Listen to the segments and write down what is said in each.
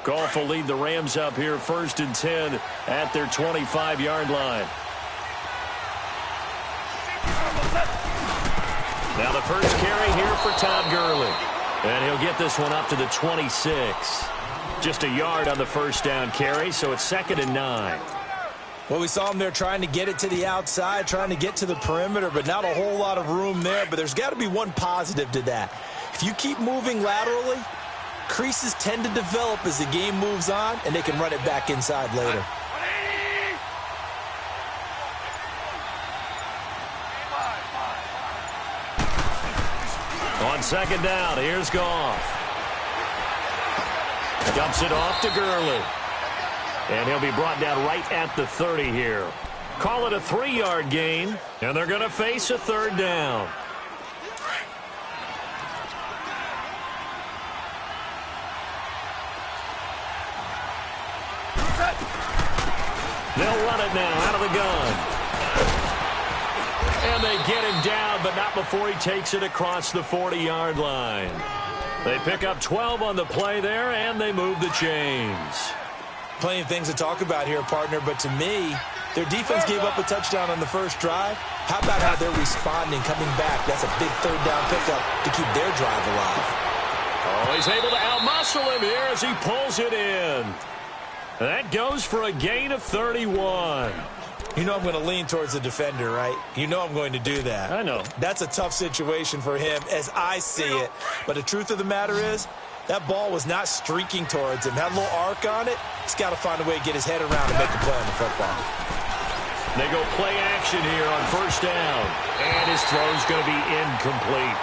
Goff will lead the Rams up here 1st and 10 at their 25-yard line. Now the first carry here for Todd Gurley. And he'll get this one up to the 26. Just a yard on the first down carry, so it's 2nd and 9. Well, we saw him there trying to get it to the outside, trying to get to the perimeter, but not a whole lot of room there. But there's got to be one positive to that. If you keep moving laterally, creases tend to develop as the game moves on, and they can run it back inside later. On 2nd down, here's Goff. Dumps it off to Gurley. And he'll be brought down right at the 30 here. Call it a 3-yard gain, and they're going to face a 3rd down. They'll run it now out of the gun. And they get him down, but not before he takes it across the 40-yard line. They pick up 12 on the play there, and they move the chains. Plenty of things to talk about here, partner, but to me, their defense gave up a touchdown on the first drive. How about how they're responding, coming back? That's a big 3rd down pickup to keep their drive alive. Oh, he's able to outmuscle him here as he pulls it in. That goes for a gain of 31. You know I'm going to lean towards the defender, right? You know I'm going to do that. I know. That's a tough situation for him as I see it. But the truth of the matter is, that ball was not streaking towards him. Had a little arc on it. He's got to find a way to get his head around and make a play on the football. They go play action here on 1st down. And his throw's going to be incomplete.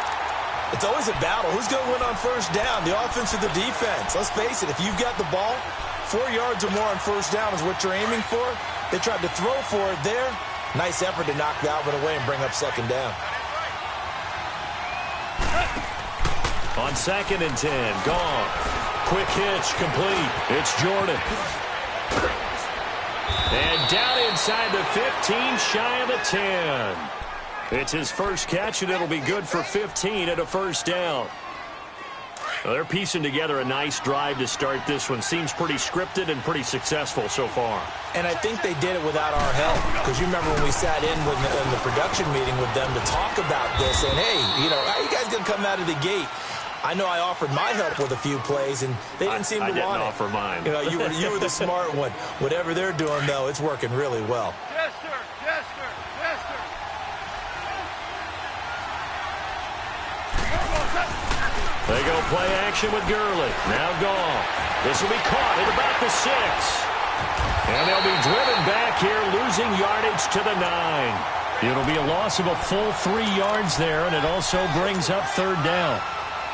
It's always a battle. Who's going to win on 1st down, the offense or the defense? Let's face it, if you've got the ball, 4 yards or more on 1st down is what you're aiming for. They tried to throw for it there. Nice effort to knock that one away and bring up 2nd down. On 2nd and 10, Goff. Quick hitch, complete. It's Jordan. And down inside the 15, shy of the 10. It's his first catch, and it'll be good for 15 at a 1st down. Well, they're piecing together a nice drive to start this one. Seems pretty scripted and pretty successful so far. And I think they did it without our help. Because you remember when we sat in the production meeting with them to talk about this, and hey, you know, how are you guys going to come out of the gate? I know I offered my help with a few plays, and they didn't seem to want it. I didn't offer mine. You know, you were the smart one. Whatever they're doing, though, it's working really well. Yes, sir. Yes, sir. Yes, sir. They go play action with Gurley. Now Goff. This will be caught at about the 6. And they'll be driven back here, losing yardage to the 9. It'll be a loss of a full 3 yards there, and it also brings up 3rd down.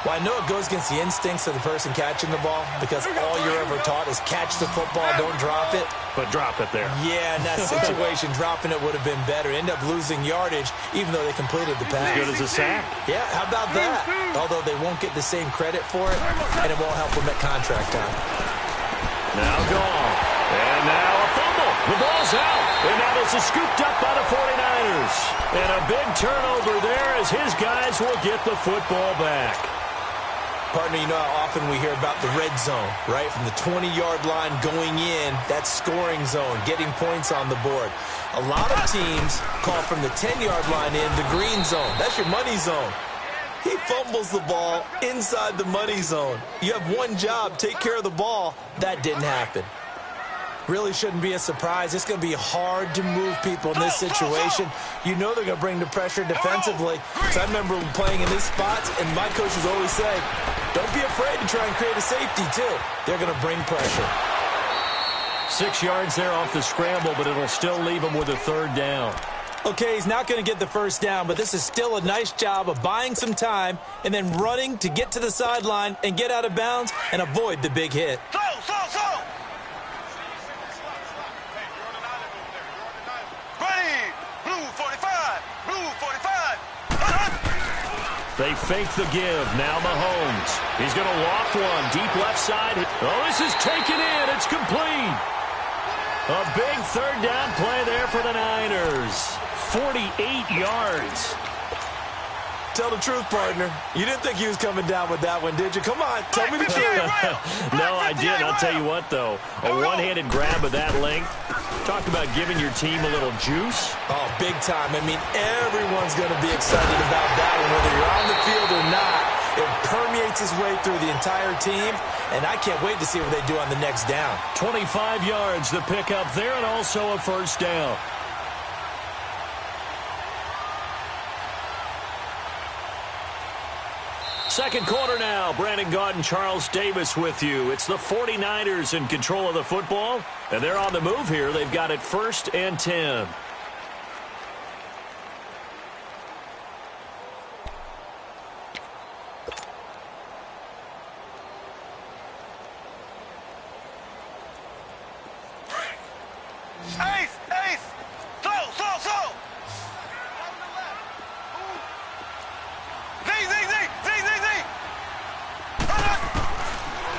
Well, I know it goes against the instincts of the person catching the ball because all you're ever taught is catch the football, don't drop it. But drop it there. Yeah, in that situation, dropping it would have been better. End up losing yardage, even though they completed the pass. As good as a sack. Yeah, how about that? Although they won't get the same credit for it, and it won't help them at contract time. Now Goff. And now a fumble. The ball's out. And now this is scooped up by the 49ers. And a big turnover there as his guys will get the football back. Partner, you know how often we hear about the red zone, right? From the 20-yard line going in, that scoring zone, getting points on the board. A lot of teams call from the 10-yard line in the green zone. That's your money zone. He fumbles the ball inside the money zone. You have one job, take care of the ball. That didn't happen. Really shouldn't be a surprise. It's going to be hard to move people in this situation. You know they're going to bring the pressure defensively. So I remember playing in these spots, and my coaches always say, don't be afraid to try and create a safety, too. They're going to bring pressure. 6 yards there off the scramble, but it'll still leave him with a 3rd down. Okay, he's not going to get the 1st down, but this is still a nice job of buying some time and then running to get to the sideline and get out of bounds and avoid the big hit. They fake the give. Now Mahomes. He's going to loft one. Deep left side. Oh, this is taken in. It's complete. A big 3rd down play there for the Niners. 48 yards. Tell the truth, partner. You didn't think he was coming down with that one, did you? Come on, tell me the truth. No, I didn't. I'll tell you what, though. A one-handed grab of that length. Talk about giving your team a little juice. Oh, big time. I mean, everyone's going to be excited about that one, whether you're on the field or not. It permeates its way through the entire team, and I can't wait to see what they do on the next down. 25 yards the pickup there, and also a first down. Second quarter now. Brandon Gaudin and Charles Davis with you. It's the 49ers in control of the football, and they're on the move here. They've got it 1st and 10.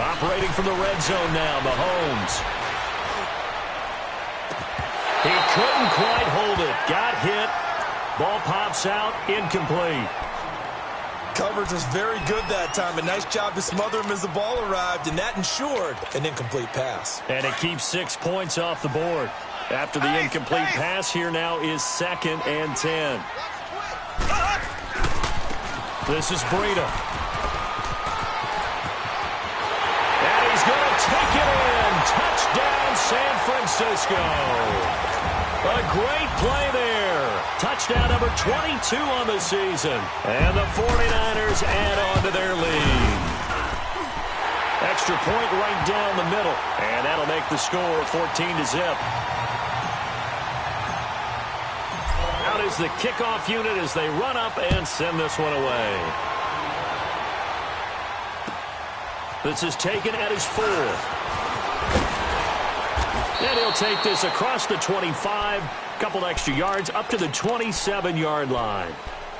Operating from the red zone now, Mahomes. He couldn't quite hold it. Got hit. Ball pops out. Incomplete. Coverage was very good that time. A nice job to smother him as the ball arrived, and that ensured an incomplete pass. And it keeps 6 points off the board. After the incomplete pass, here now is 2nd and 10. This is Breida. Take it in. Touchdown, San Francisco. A great play there. Touchdown number 22 on the season. And the 49ers add on to their lead. Extra point right down the middle. And that'll make the score 14-0. Out is the kickoff unit as they run up and send this one away. This is taken at his 4. And he'll take this across the 25. Couple extra yards up to the 27-yard line.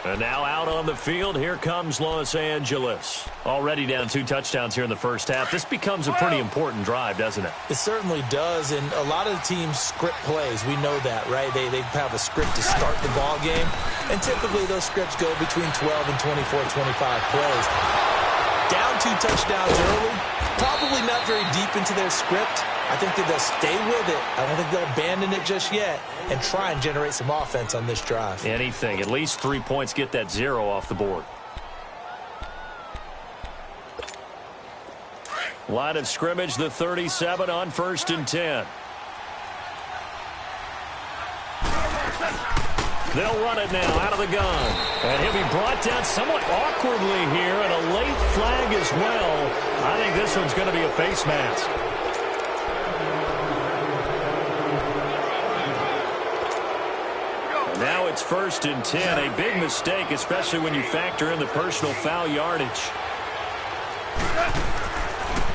And now out on the field, here comes Los Angeles. Already down 2 touchdowns here in the first half. This becomes a pretty important drive, doesn't it? It certainly does, and a lot of the teams script plays. We know that, right? They have a script to start the ball game, and typically those scripts go between 12 and 24, 25 plays. Down 2 touchdowns early, probably not very deep into their script. I think that they'll stay with it. I don't think they'll abandon it just yet and try and generate some offense on this drive. Anything. At least 3 points, get that 0 off the board. Line of scrimmage, the 37 on 1st and 10. They'll run it now out of the gun. And he'll be brought down somewhat awkwardly here, and a late flag as well. I think this one's going to be a face mask. And now it's 1st and 10. A big mistake, especially when you factor in the personal foul yardage.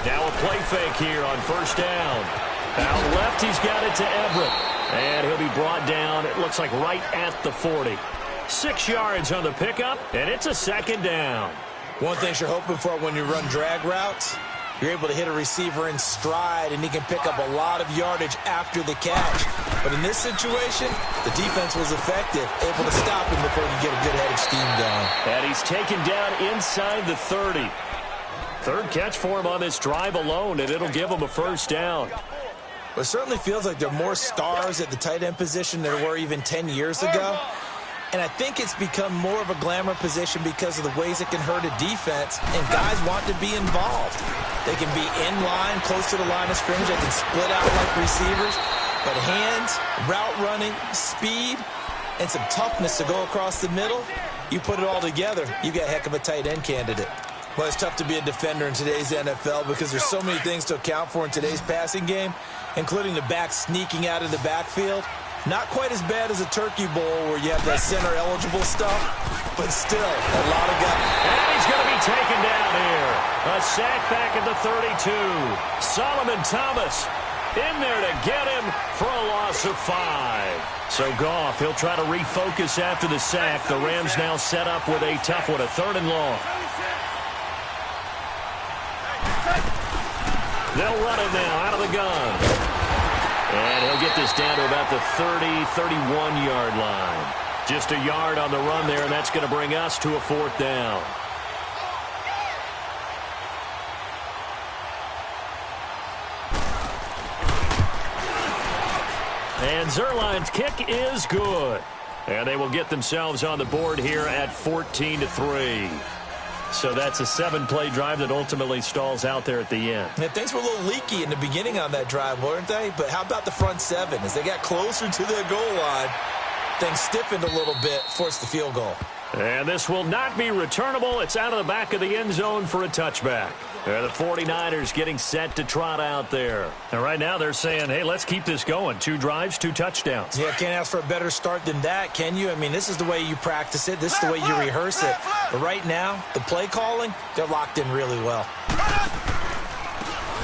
Now a play fake here on 1st down. Out left, he's got it to Everett. And he'll be brought down, it looks like right at the 40. 6 yards on the pickup, and it's a 2nd down. One thing you're hoping for when you run drag routes, you're able to hit a receiver in stride, and he can pick up a lot of yardage after the catch. But in this situation, the defense was effective, able to stop him before he could get a good head of steam going. And he's taken down inside the 30. 3rd catch for him on this drive alone, and it'll give him a 1st down. Well, it certainly feels like there are more stars at the tight end position than there were even 10 years ago. And I think it's become more of a glamour position because of the ways it can hurt a defense, and guys want to be involved. They can be in line, close to the line of scrimmage. They can split out like receivers. But hands, route running, speed, and some toughness to go across the middle, you put it all together, you got a heck of a tight end candidate. Well, it's tough to be a defender in today's NFL because there's so many things to account for in today's passing game, including the back sneaking out of the backfield. Not quite as bad as a turkey bowl where you have that center-eligible stuff, but still a lot of guys. And he's going to be taken down here. A sack back at the 32. Solomon Thomas in there to get him for a loss of 5. So Goff, he'll try to refocus after the sack. The Rams now set up with a tough one, a 3rd and long. They'll run it now out of the gun. And he'll get this down to about the 30, 31-yard line. Just a yard on the run there, and that's going to bring us to a 4th down. And Zerline's kick is good. And they will get themselves on the board here at 14-3. So that's a 7-play drive that ultimately stalls out there at the end. Yeah, things were a little leaky in the beginning on that drive, weren't they? But how about the front 7? As they got closer to the goal line, things stiffened a little bit, forced the field goal. And this will not be returnable. It's out of the back of the end zone for a touchback. The 49ers getting set to trot out there. And right now they're saying, hey, let's keep this going. 2 drives, 2 touchdowns. Yeah, can't ask for a better start than that, can you? I mean, this is the way you practice it. This is the way you rehearse it. But right now, the play calling, they're locked in really well.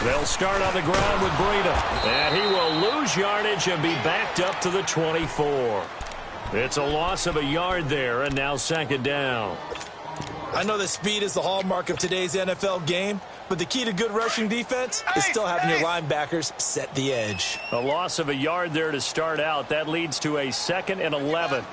They'll start on the ground with Breida. And he will lose yardage and be backed up to the 24. It's a loss of a yard there, and now 2nd down. I know that speed is the hallmark of today's NFL game, but the key to good rushing defense is still having your linebackers set the edge. A loss of a yard there to start out. That leads to a 2nd and 11.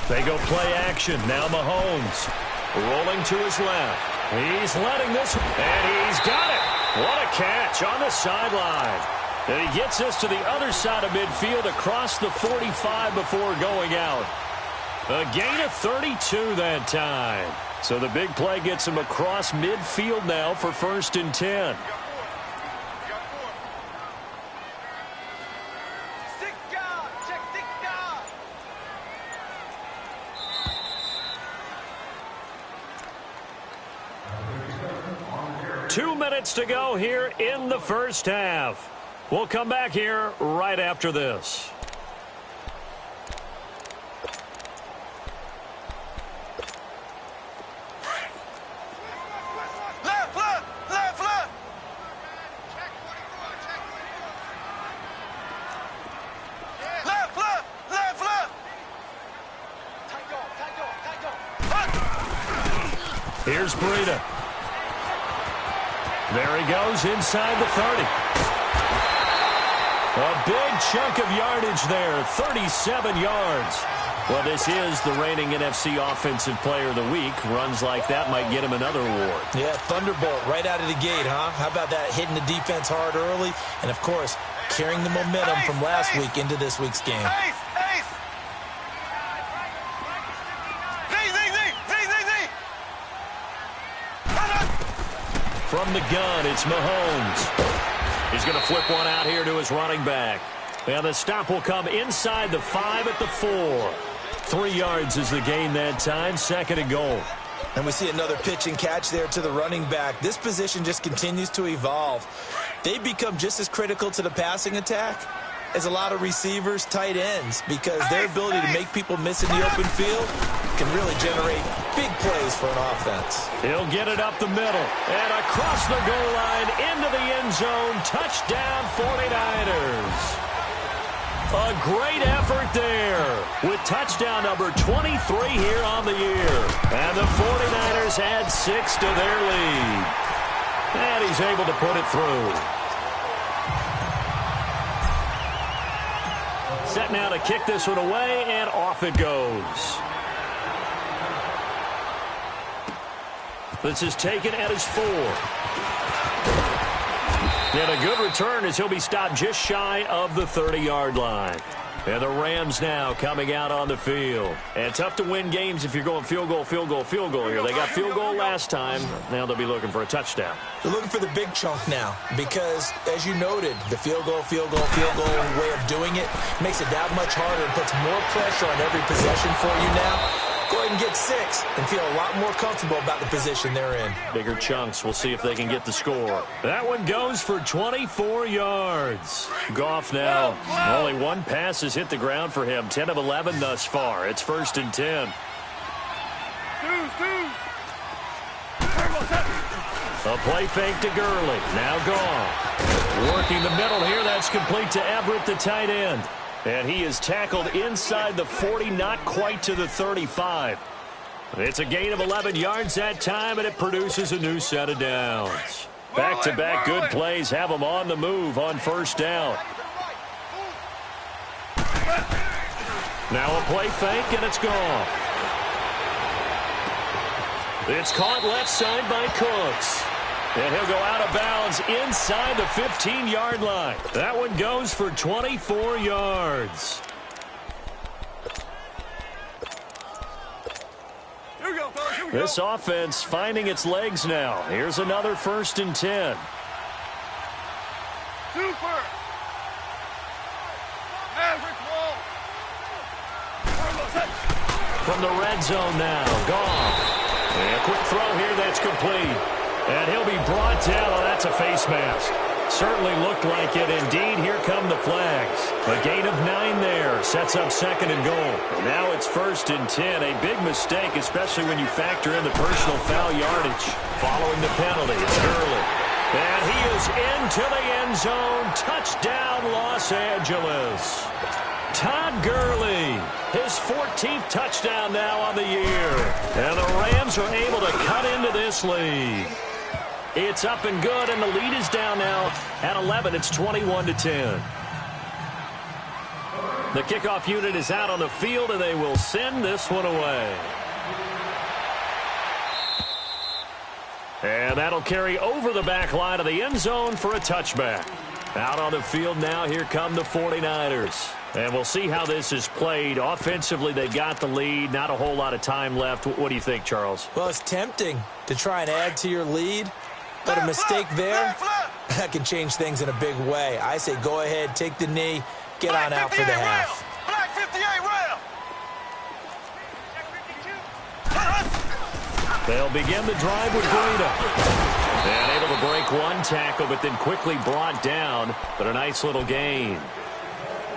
They go play action. Now Mahomes rolling to his left. He's letting this, and he's got it. What a catch on the sideline. And he gets us to the other side of midfield across the 45 before going out. A gain of 32 that time. So the big play gets him across midfield now for 1st and 10. Two minutes to go here in the first half. We'll come back here right after this. Here's Breida. There he goes inside the 30. A big chunk of yardage there, 37 yards. Well, this is the reigning NFC Offensive Player of the Week. Runs like that might get him another award. Yeah, thunderbolt right out of the gate, huh? How about that, hitting the defense hard early? And, of course, carrying the momentum from last week into this week's game. From the gun, it's Mahomes. He's going to flip one out here to his running back. And the stop will come inside the 5 at the 4. 3 yards is the gain that time, 2nd and goal. And we see another pitch and catch there to the running back. This position just continues to evolve. They become just as critical to the passing attack as a lot of receivers, tight ends, because their ability to make people miss in the open field can really generate big plays for an offense. He'll get it up the middle and across the goal line into the end zone. Touchdown 49ers. A great effort there with touchdown number 23 here on the year. And the 49ers add 6 to their lead. And he's able to put it through. Set now to kick this one away, and off it goes. This is taken at his 4. And a good return as he'll be stopped just shy of the 30-yard line. And the Rams now coming out on the field. And tough to win games if you're going field goal, field goal, field goal here. They got field goal last time. Now they'll be looking for a touchdown. They're looking for the big chunk now because, as you noted, the field goal way of doing it makes it that much harder and puts more pressure on every possession for you now. Go ahead and get 6 and feel a lot more comfortable about the position they're in. Bigger chunks. We'll see if they can get the score. That one goes for 24 yards. Goff now. Only one pass has hit the ground for him. 10 of 11 thus far. It's 1st and 10. A play fake to Gurley. Now Goff. Working the middle here. That's complete to Everett, the tight end. And he is tackled inside the 40, not quite to the 35. It's a gain of 11 yards that time, and it produces a new set of downs. Back-to-back good plays have them on the move on first down. Now a play fake, and it's gone. It's caught left side by Cooks. And he'll go out of bounds inside the 15-yard line. That one goes for 24 yards. This offense finding its legs now. Here's another 1st and 10. Super. Maverick wall. From the red zone now, Goff. And a quick throw here that's complete. And he'll be brought down. Oh, that's a face mask. Certainly looked like it. Indeed, here come the flags. A gain of 9 there. Sets up 2nd and goal. And now it's 1st and 10. A big mistake, especially when you factor in the personal foul yardage. Following the penalty, it's Gurley. And he is into the end zone. Touchdown, Los Angeles. Todd Gurley, his 14th touchdown now on the year. And the Rams are able to cut into this lead. It's up and good, and the lead is down now at 11. It's 21-10. The kickoff unit is out on the field, and they will send this one away. And that'll carry over the back line of the end zone for a touchback. Out on the field now, here come the 49ers. And we'll see how this is played. Offensively, they got the lead. Not a whole lot of time left. What do you think, Charles? Well, it's tempting to try and add to your lead. But a mistake there, that can change things in a big way. I say go ahead, take the knee, get on out for the half. Black 58 rail. They'll begin the drive with Breida. And able to break one tackle, but then quickly brought down. But a nice little gain.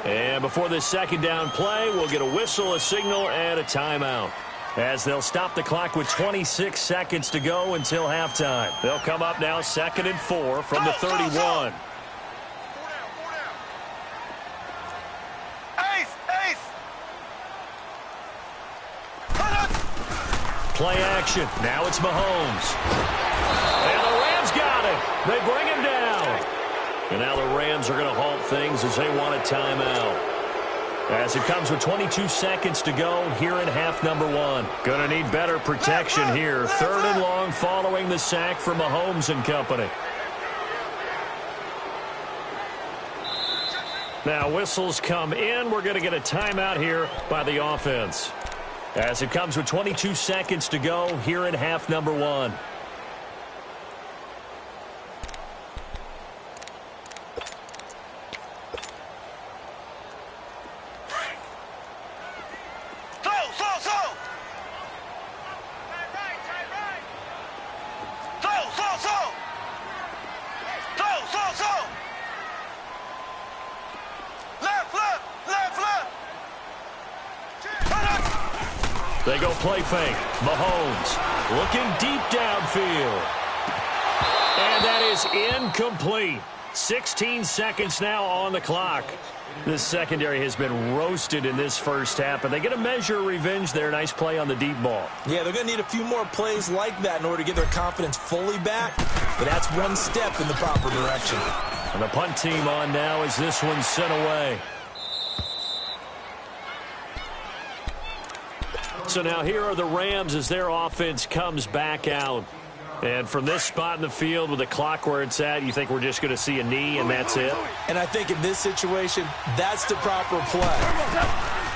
And before this 2nd down play, we'll get a whistle, a signal, and a timeout. As they'll stop the clock with 26 seconds to go until halftime. They'll come up now 2nd and 4 from the 31. Ace. Play action. Now it's Mahomes. And the Rams got it. They bring him down. And now the Rams are going to halt things as they want a timeout. As it comes with 22 seconds to go here in half number 1. Going to need better protection here. 3rd and long following the sack from Mahomes and company. Now whistles come in. We're going to get a timeout here by the offense. As it comes with 22 seconds to go here in half number 1. They go play fake. Mahomes looking deep downfield. And that is incomplete. 16 seconds now on the clock. This secondary has been roasted in this first half, but they get a measure of revenge there. Nice play on the deep ball. Yeah, they're going to need a few more plays like that in order to get their confidence fully back, but that's one step in the proper direction. And the punt team on now as this one's sent away. So now here are the Rams as their offense comes back out. And from this spot in the field with the clock where it's at, you think we're just going to see a knee and that's it? And I think in this situation, that's the proper play.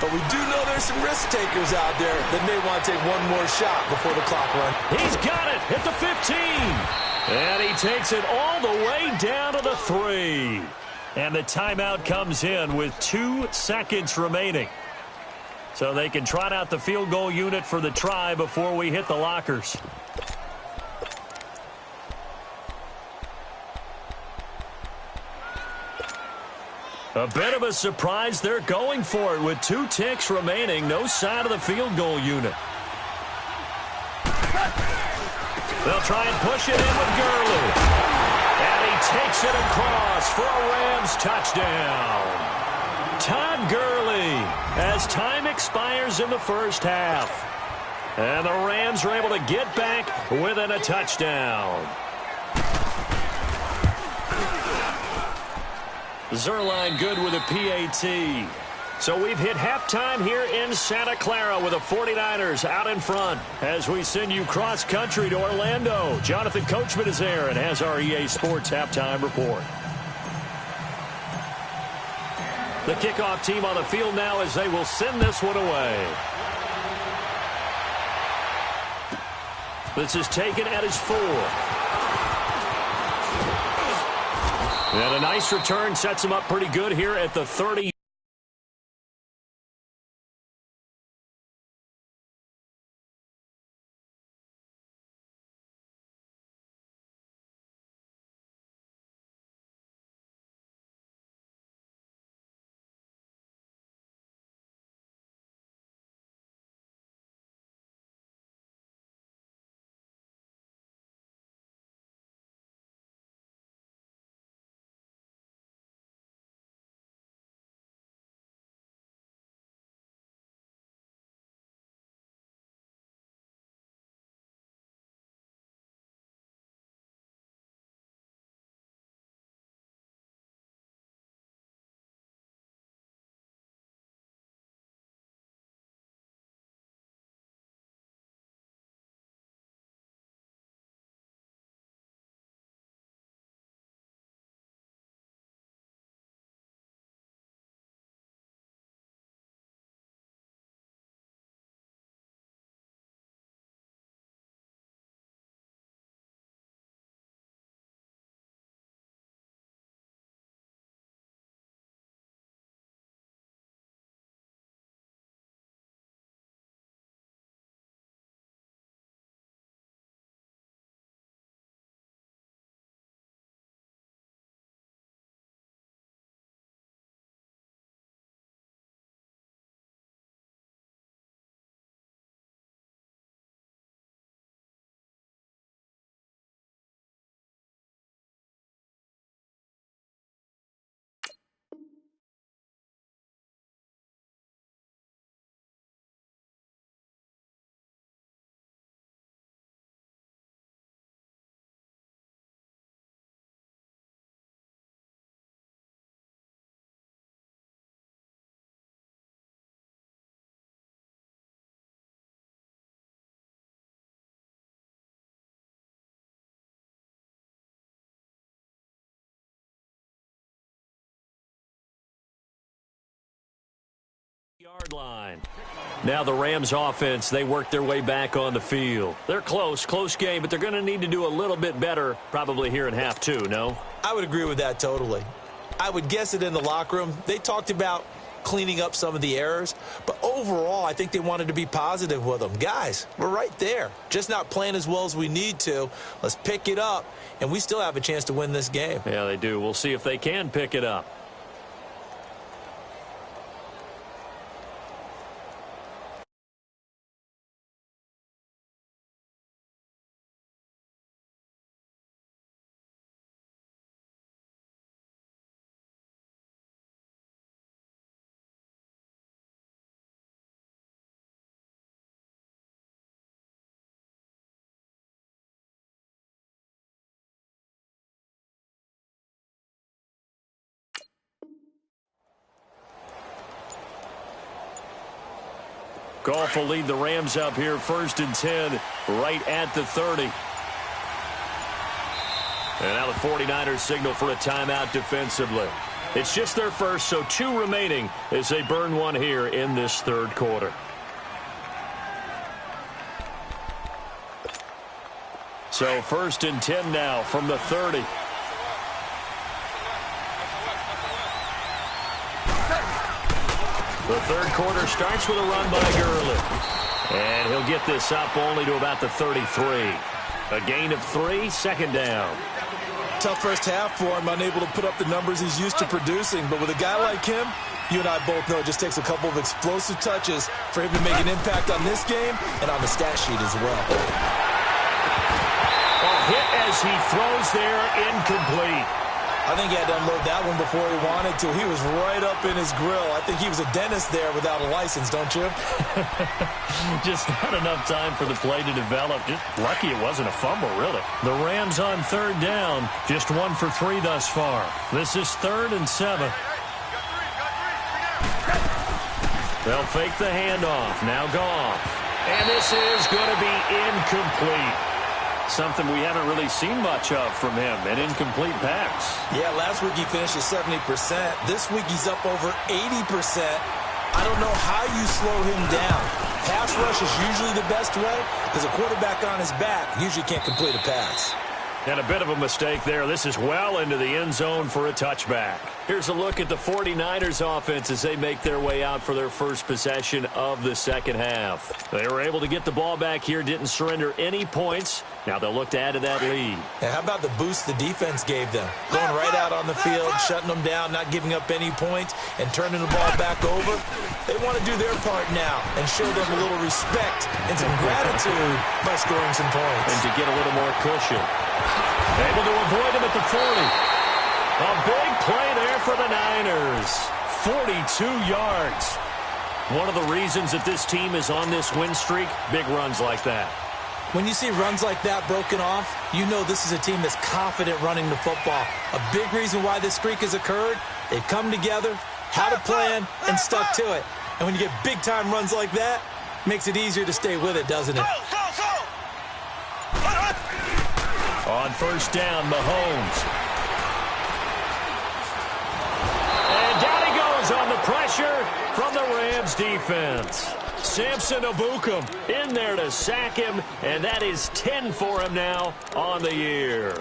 But we do know there's some risk takers out there that may want to take one more shot before the clock runs. He's got it at the 15. And he takes it all the way down to the 3. And the timeout comes in with 2 seconds remaining. So they can trot out the field goal unit for the try before we hit the lockers. A bit of a surprise. They're going for it with 2 ticks remaining. No sign of the field goal unit. They'll try and push it in with Gurley. And he takes it across for a Rams touchdown. Todd Gurley as time expires in the first half. And the Rams are able to get back within a touchdown. Zerline good with a PAT. So we've hit halftime here in Santa Clara with the 49ers out in front. As we send you cross-country to Orlando, Jonathan Coachman is there and has our EA Sports halftime report. The kickoff team on the field now as they will send this one away. This is taken at his 4. And a nice return sets him up pretty good here at the 30. Yard line. Now the Rams offense, they work their way back on the field. They're close game, but they're going to need to do a little bit better probably here in half 2, no? I would agree with that totally. I would guess it in the locker room. They talked about cleaning up some of the errors, but overall I think they wanted to be positive with them. Guys, we're right there. Just not playing as well as we need to. Let's pick it up, and we still have a chance to win this game. Yeah, they do. We'll see if they can pick it up. Goff will lead the Rams up here 1st and 10 right at the 30. And now the 49ers signal for a timeout defensively. It's just their first, so 2 remaining as they burn one here in this 3rd quarter. So 1st and 10 now from the 30. The 3rd quarter starts with a run by Gurley. And he'll get this up only to about the 33. A gain of 3, 2nd down. Tough first half for him, unable to put up the numbers he's used to producing. But with a guy like him, you and I both know it just takes a couple of explosive touches for him to make an impact on this game and on the stat sheet as well. A hit as he throws there, incomplete. I think he had to unload that one before he wanted to. He was right up in his grill. I think he was a dentist there without a license, don't you? Just not enough time for the play to develop. Just lucky it wasn't a fumble, really. The Rams on third down. Just 1 for 3 thus far. This is 3rd and 7. They'll fake the handoff. Now Goff. And this is going to be incomplete. Something we haven't really seen much of from him, an incomplete pass. Yeah, last week he finished at 70%. This week he's up over 80%. I don't know how you slow him down. Pass rush is usually the best way because a quarterback on his back usually can't complete a pass. And a bit of a mistake there. This is well into the end zone for a touchback. Here's a look at the 49ers offense as they make their way out for their first possession of the second half. They were able to get the ball back here, didn't surrender any points. Now they'll look to add to that lead. And how about the boost the defense gave them? Going right out on the field, shutting them down, not giving up any points, and turning the ball back over. They want to do their part now and show them a little respect and some gratitude by scoring some points. And to get a little more cushion. Able to avoid him at the 40. A big play there for the Niners. 42 yards. One of the reasons that this team is on this win streak, big runs like that. When you see runs like that broken off, you know this is a team that's confident running the football. A big reason why this streak has occurred, they've come together, had a plan, and stuck to it. And when you get big-time runs like that, it makes it easier to stay with it, doesn't it? On first down, Mahomes. And down he goes on the pressure from the Rams defense. Samson Abukum in there to sack him, and that is 10 for him now on the year.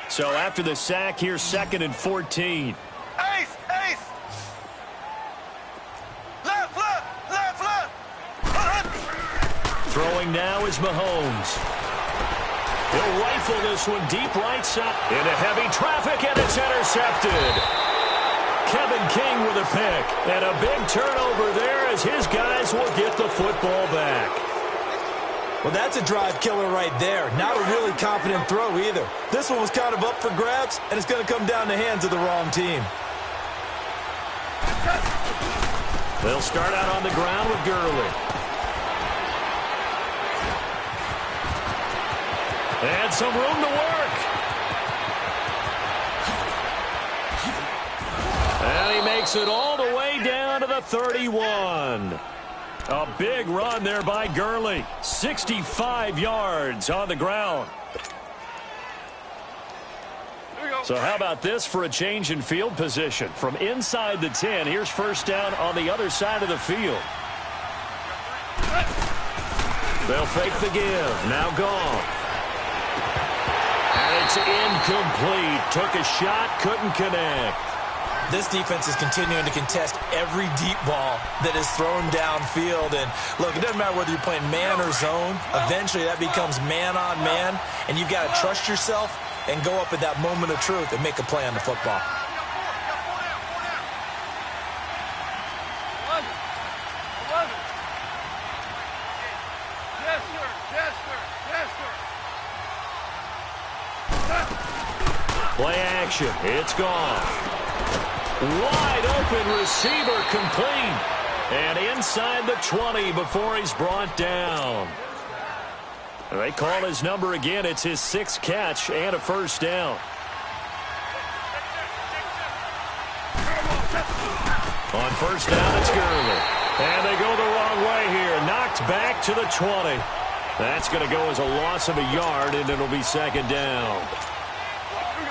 So after the sack, here's 2nd and 14. Ace! Left! Throwing now is Mahomes. He'll rifle this one deep right side. Into heavy traffic, and it's intercepted. Kevin King with a pick. And a big turnover there as his guys will get the football back. Well, that's a drive killer right there. Not a really confident throw either. This one was kind of up for grabs, and it's going to come down the hands of the wrong team. They'll start out on the ground with Gurley. And some room to work. And he makes it all the way down to the 31. A big run there by Gurley. 65 yards on the ground. So how about this for a change in field position? From inside the 10, here's first down on the other side of the field. They'll fake the give. Now gone. And it's incomplete. Took a shot, couldn't connect. This defense is continuing to contest every deep ball that is thrown downfield. And, look, it doesn't matter whether you're playing man or zone. Eventually, that becomes man-on-man, and you've got to trust yourself and go up at that moment of truth and make a play on the football. Play action. It's gone. Wide open receiver complete. And inside the 20 before he's brought down. They call his number again. It's his 6th catch and a first down. On first down, it's Gurley. And they go the wrong way here. Knocked back to the 20. That's going to go as a loss of a yard, and it'll be 2nd down.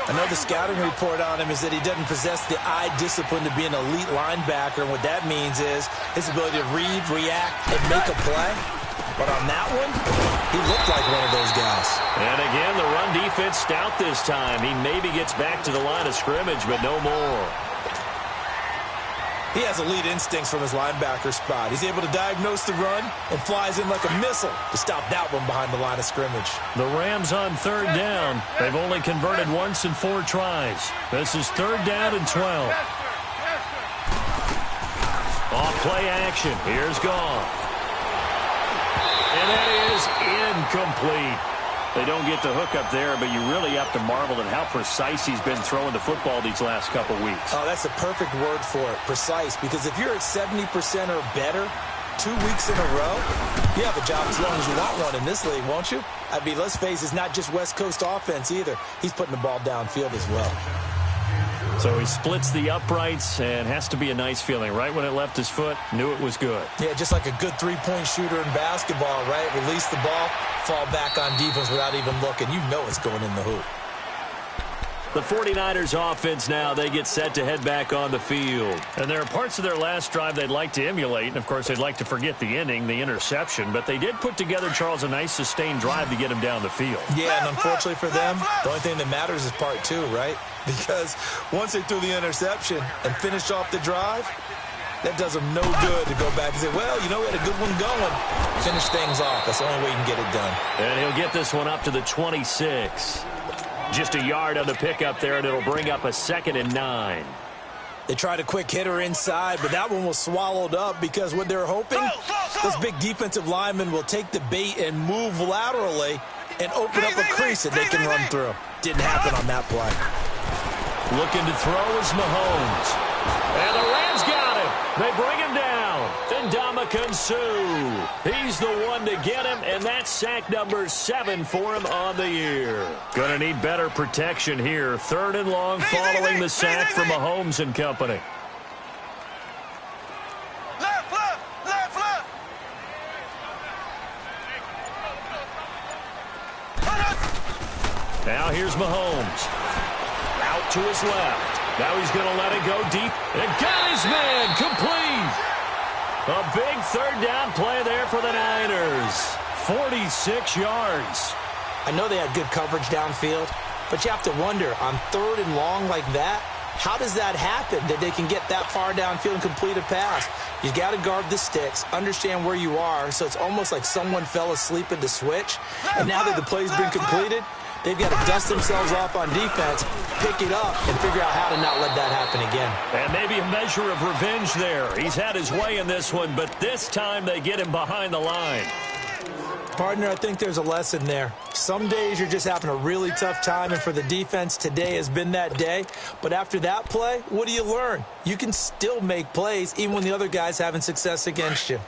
I know the scouting report on him is that he doesn't possess the eye discipline to be an elite linebacker, and what that means is his ability to read, react, and make a play. But on that one, he looked like one of those guys. And again, the run defense stout this time. He maybe gets back to the line of scrimmage, but no more. He has elite instincts from his linebacker spot. He's able to diagnose the run and flies in like a missile to stop that one behind the line of scrimmage. The Rams on third down. They've only converted once in 4 tries. This is 3rd down and 12. Off play action. Here's Goff. And that is incomplete. They don't get the hook up there, but you really have to marvel at how precise he's been throwing the football these last couple weeks. Oh, that's a perfect word for it, precise, because if you're at 70% or better 2 weeks in a row, you have a job as long as you want one in this league, won't you? I mean, let's face it, it's not just West Coast offense either. He's putting the ball downfield as well. So he splits the uprights, and has to be a nice feeling. Right when it left his foot, knew it was good. Yeah, just like a good three-point shooter in basketball, right? Release the ball, fall back on defense without even looking. You know it's going in the hoop. The 49ers offense now, they get set to head back on the field. And there are parts of their last drive they'd like to emulate, and of course they'd like to forget the ending, the interception, but they did put together, Charles, a nice sustained drive to get him down the field. Yeah, and unfortunately for them, the only thing that matters is part two, right? Because once they threw the interception and finished off the drive, that does them no good to go back and say, well, you know, we had a good one going. Finish things off. That's the only way you can get it done. And he'll get this one up to the 26. Just a yard on the pickup there, and it'll bring up a 2nd and 9. They tried a quick hitter inside, but that one was swallowed up because what they're hoping, those big defensive linemen will take the bait and move laterally and open up a crease that they can run through. Didn't happen on that play. Looking to throw is Mahomes. And the Rams got him. They bring him down. Ndamukong Suh. He's the one to get him, and that's sack number 7 for him on the year. Going to need better protection here. 3rd and long following the sack from Mahomes and company. Left, left, left, left. Now here's Mahomes. Out to his left. Now he's going to let it go deep. And got his man complete. A big 3rd down play there for the Niners. 46 yards. I know they had good coverage downfield, but you have to wonder, on 3rd and long like that, how does that happen that they can get that far downfield and complete a pass? You got to guard the sticks, understand where you are, so it's almost like someone fell asleep at the switch, and now that the play's been completed, they've got to dust themselves off on defense, pick it up, and figure out how to not let that happen again. And maybe a measure of revenge there. He's had his way in this one, but this time they get him behind the line. Partner, I think there's a lesson there. Some days you're just having a really tough time, and for the defense, today has been that day. But after that play, what do you learn? You can still make plays even when the other guy's having success against you.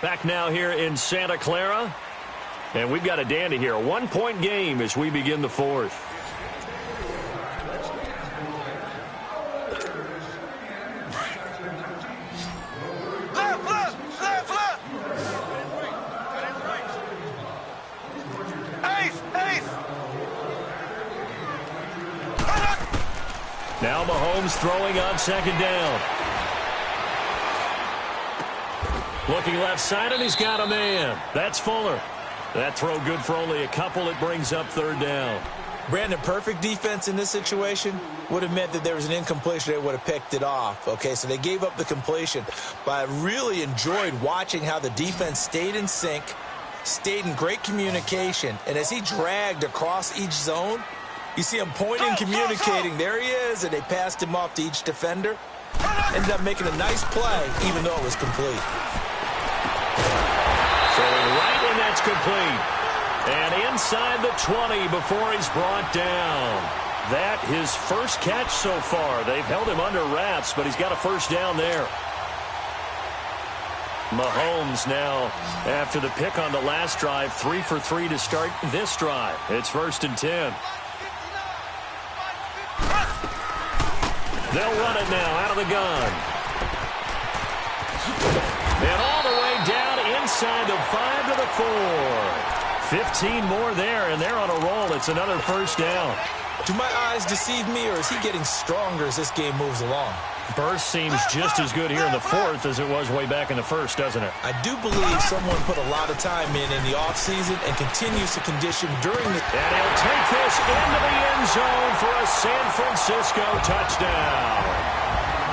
Back now here in Santa Clara. And we've got a dandy here. A 1-point game as we begin the 4th. Left, left, left, left. Ace, ace. Now Mahomes throwing on 2nd down. Looking left side, and he's got a man. That's Fuller. That throw good for only a couple. It brings up 3rd down. Brandon, perfect defense in this situation would have meant that there was an incompletion. They would have picked it off. Okay, so they gave up the completion. But I really enjoyed watching how the defense stayed in sync, stayed in great communication. And as he dragged across each zone, you see him pointing, communicating. There he is, and they passed him off to each defender. Ended up making a nice play, even though it was complete. Throwing right, and that's complete. And inside the 20 before he's brought down. That his first catch so far. They've held him under wraps, but he's got a 1st down there. Mahomes now, after the pick on the last drive, 3 for 3 to start this drive. It's 1st and 10. They'll run it now out of the gun. And all the way down inside the 5 to the 4. 15 more there, and they're on a roll. It's another 1st down. Do my eyes deceive me, or is he getting stronger as this game moves along? Burst seems just as good here in the 4th as it was way back in the 1st, doesn't it? I do believe someone put a lot of time in the offseason and continues to condition during the... And he'll take this into the end zone for a San Francisco touchdown.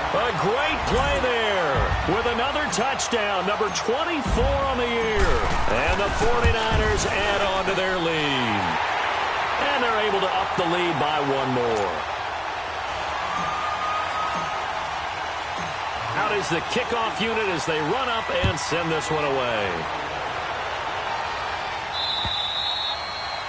A great play there with another touchdown, number 24 on the year. And the 49ers add on to their lead. And able to up the lead by one more. Out is the kickoff unit as they run up and send this one away.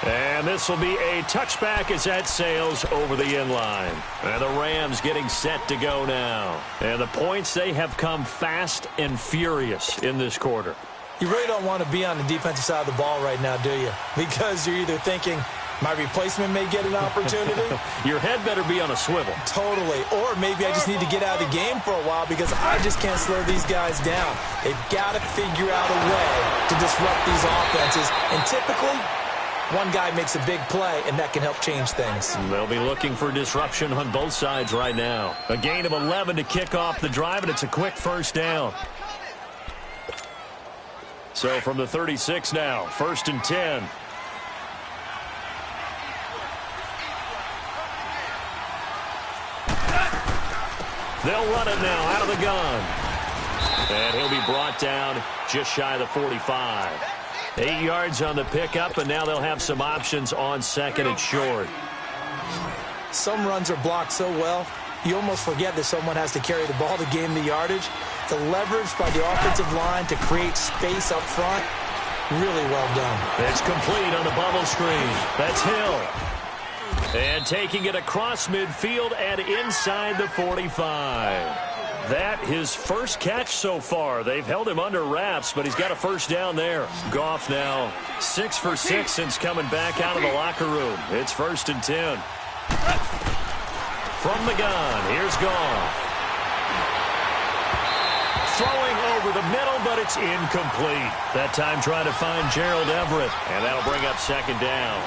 And this will be a touchback as that sails over the inline. And the Rams getting set to go now. And the points, they have come fast and furious in this quarter. You really don't want to be on the defensive side of the ball right now, do you? Because you're either thinking, my replacement may get an opportunity. Your head better be on a swivel. Totally. Or maybe I just need to get out of the game for a while because I just can't slow these guys down. They've got to figure out a way to disrupt these offenses. And typically, one guy makes a big play, and that can help change things. They'll be looking for disruption on both sides right now. A gain of 11 to kick off the drive, and it's a quick first down. So from the 36 now, 1st and 10. They'll run it now out of the gun. And he'll be brought down just shy of the 45. 8 yards on the pickup, and now they'll have some options on 2nd and short. Some runs are blocked so well, you almost forget that someone has to carry the ball to gain the yardage. The leverage by the offensive line to create space up front, really well done. It's complete on the bubble screen. That's Hill. And taking it across midfield and inside the 45. That his first catch so far. They've held him under wraps, but he's got a first down there. Goff now 6 for 6 since coming back out of the locker room. It's 1st and 10. From the gun, here's Goff. Throwing over the middle, but it's incomplete. That time trying to find Gerald Everett, and that'll bring up 2nd down.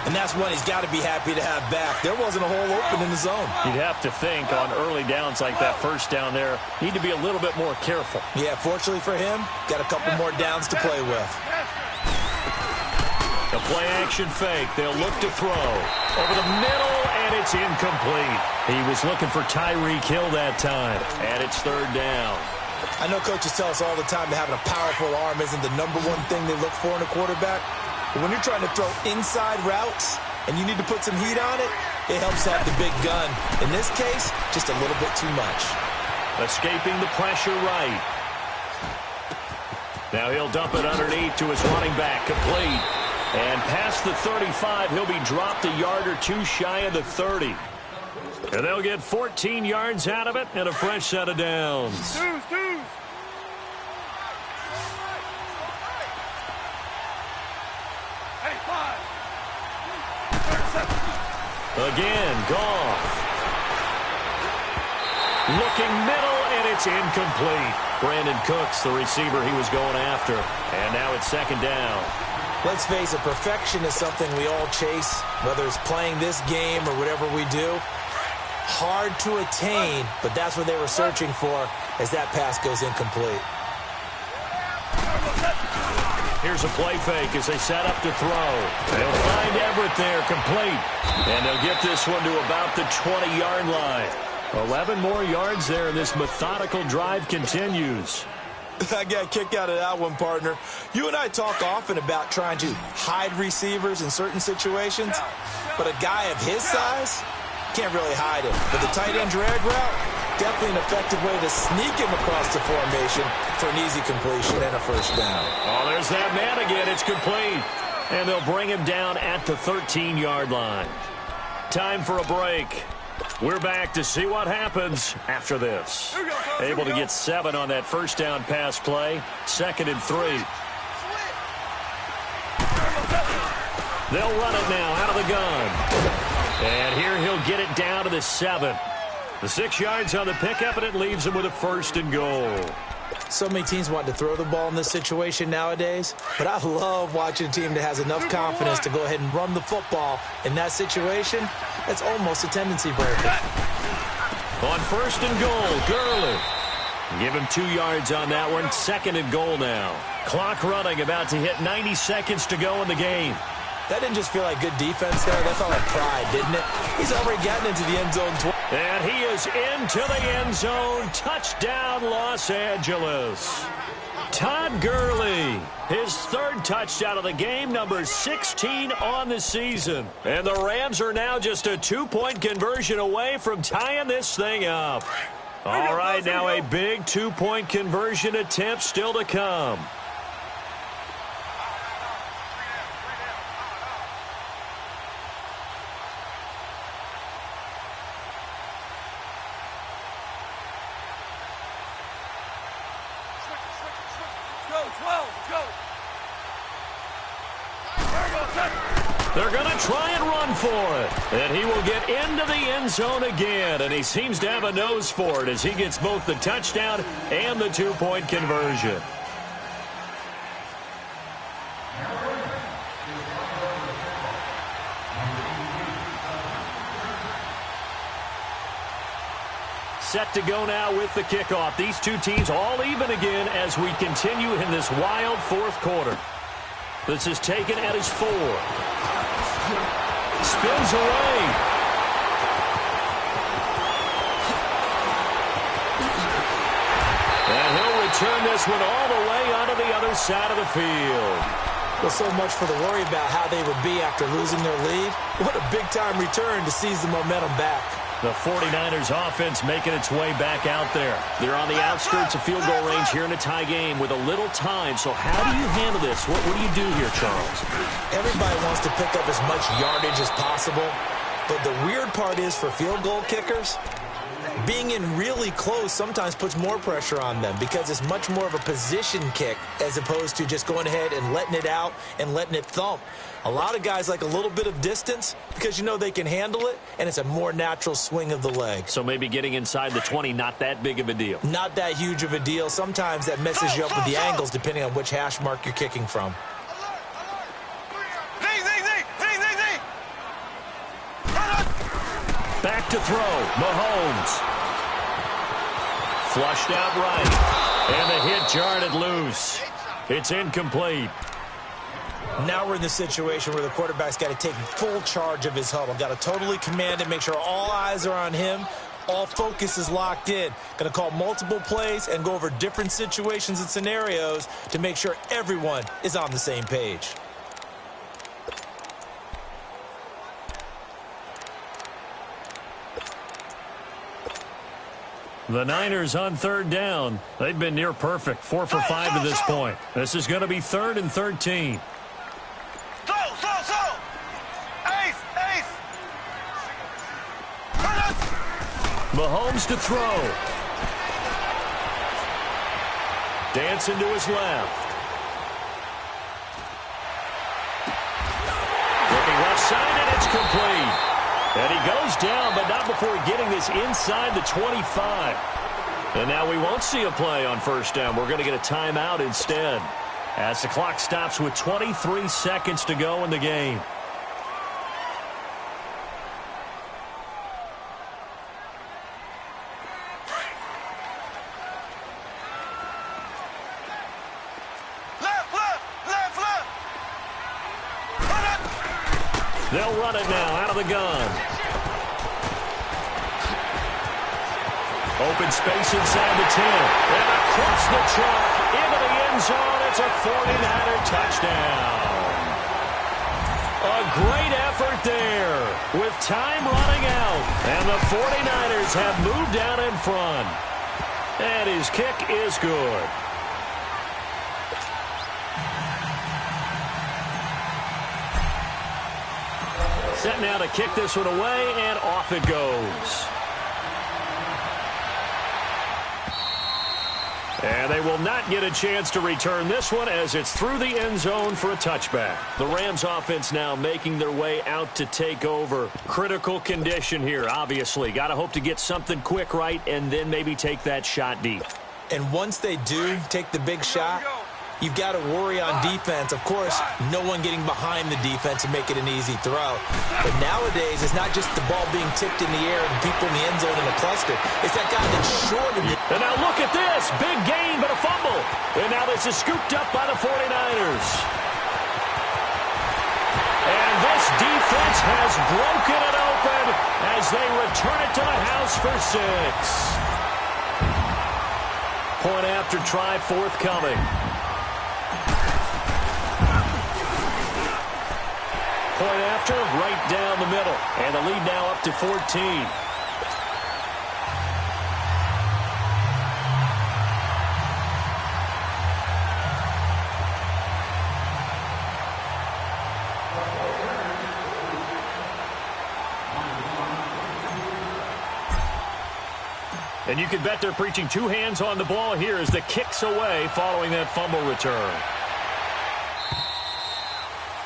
And that's one he's got to be happy to have back. There wasn't a hole open in the zone. You'd have to think on early downs like that first down there, need to be a little bit more careful. Yeah, fortunately for him, got a couple more downs to play with. The play action fake. They'll look to throw. Over the middle, and it's incomplete. He was looking for Tyreek Hill that time, and it's 3rd down. I know coaches tell us all the time that having a powerful arm isn't the #1 thing they look for in a quarterback. But when you're trying to throw inside routes and you need to put some heat on it, it helps have the big gun. In this case, just a little bit too much. Escaping the pressure right. Now he'll dump it underneath to his running back, complete. And past the 35, he'll be dropped a yard or two shy of the 30. And they'll get 14 yards out of it and a fresh set of downs. Again, Goff. Looking middle, and it's incomplete. Brandon Cooks, the receiver he was going after. And now it's 2nd down. Let's face it, perfection is something we all chase, whether it's playing this game or whatever we do. Hard to attain, but that's what they were searching for as that pass goes incomplete. Here's a play fake as they set up to throw. They'll find Everett there, complete. And they'll get this one to about the 20-yard line. 11 more yards there, and this methodical drive continues. I got a kick out of that one, partner. You and I talk often about trying to hide receivers in certain situations, but a guy of his size can't really hide him. But the tight end drag route, definitely an effective way to sneak him across the formation for an easy completion and a first down. Oh, there's that man again. It's complete. And they'll bring him down at the 13-yard line. Time for a break. We're back to see what happens after this. Able to get 7 on that first down pass play. 2nd and 3. They'll run it now out of the gun. And here he'll get it down to the 7. The 6 yards on the pickup, and it leaves him with a 1st and goal. So many teams want to throw the ball in this situation nowadays, but I love watching a team that has enough confidence to go ahead and run the football in that situation. That's almost a tendency breaker. On 1st and goal, Gurley. Give him 2 yards on that one. 2nd and goal now. Clock running, about to hit 90 seconds to go in the game. That didn't just feel like good defense there. That felt like pride, didn't it? He's already gotten into the end zone twice. And he is into the end zone. Touchdown, Los Angeles. Todd Gurley, his third touchdown of the game, number 16 on the season. And the Rams are now just a 2-point conversion away from tying this thing up. All right, now a big 2-point conversion attempt still to come. They're going to try and run for it. And he will get into the end zone again. And he seems to have a nose for it as he gets both the touchdown and the 2-point conversion. Set to go now with the kickoff. These two teams all even again as we continue in this wild fourth quarter. This is taken at his 4. Spins away. And he'll return this one all the way onto the other side of the field. Well, so much for the worry about how they would be after losing their lead. What a big-time return to seize the momentum back. The 49ers offense making its way back out there. They're on the outskirts of field goal range here in a tie game with a little time. So how do you handle this? What do you do here, Charles? Everybody wants to pick up as much yardage as possible. But the weird part is for field goal kickers, being in really close sometimes puts more pressure on them because it's much more of a position kick as opposed to just going ahead and letting it out and letting it thump. A lot of guys like a little bit of distance because you know they can handle it, and it's a more natural swing of the leg. So maybe getting inside the 20, not that big of a deal. Not that huge of a deal. Sometimes that messes you up with the angles depending on which hash mark you're kicking from. Back to throw. Mahomes. Flushed out right. And the hit jarred it loose. It's incomplete. Now we're in the situation where the quarterback's got to take full charge of his huddle. Got to totally command it, make sure all eyes are on him. All focus is locked in. Going to call multiple plays and go over different situations and scenarios to make sure everyone is on the same page. The Niners on third down. They've been near perfect. 4 for 5 to this point. This is going to be 3rd and 13. Mahomes to throw. Dancing to his left. Looking left side, and it's complete. And he goes down, but not before getting this inside the 25. And now we won't see a play on first down. We're going to get a timeout instead as the clock stops with 23 seconds to go in the game. They'll run it now out of the gun. Open space inside the 10. And across the chalk into the end zone. It's a 49er touchdown. A great effort there with time running out. And the 49ers have moved out in front. And his kick is good. Set now to kick this one away, and off it goes. And they will not get a chance to return this one as it's through the end zone for a touchback. The Rams offense now making their way out to take over. Critical condition here, obviously. Got to hope to get something quick right and then maybe take that shot deep. And once they do take the big shot, you've got to worry on defense. Of course, no one getting behind the defense and make it an easy throw. But nowadays, it's not just the ball being tipped in the air and people in the end zone in a cluster. It's that guy that's short of you. And now look at this. Big gain, but a fumble. And now this is scooped up by the 49ers. And this defense has broken it open as they return it to the house for 6. Point after try forthcoming. Point after, right down the middle. And the lead now up to 14. And you can bet they're preaching two hands on the ball here as the kick's away following that fumble return.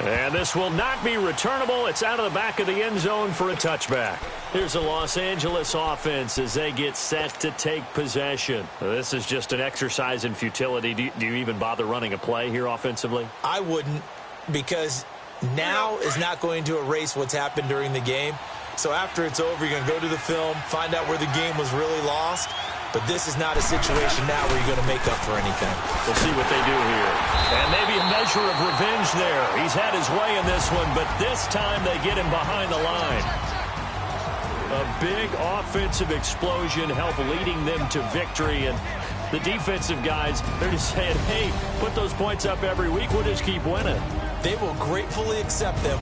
And this will not be returnable. It's out of the back of the end zone for a touchback. Here's the Los Angeles offense as they get set to take possession. This is just an exercise in futility. Do you even bother running a play here offensively? I wouldn't, because now is not going to erase what's happened during the game. So after it's over, you're going to go to the film, find out where the game was really lost. But this is not a situation now where you're going to make up for anything. We'll see what they do here. And maybe a measure of revenge there. He's had his way in this one, but this time they get him behind the line. A big offensive explosion helped leading them to victory. And the defensive guys, they're just saying, hey, put those points up every week. We'll just keep winning. They will gratefully accept them.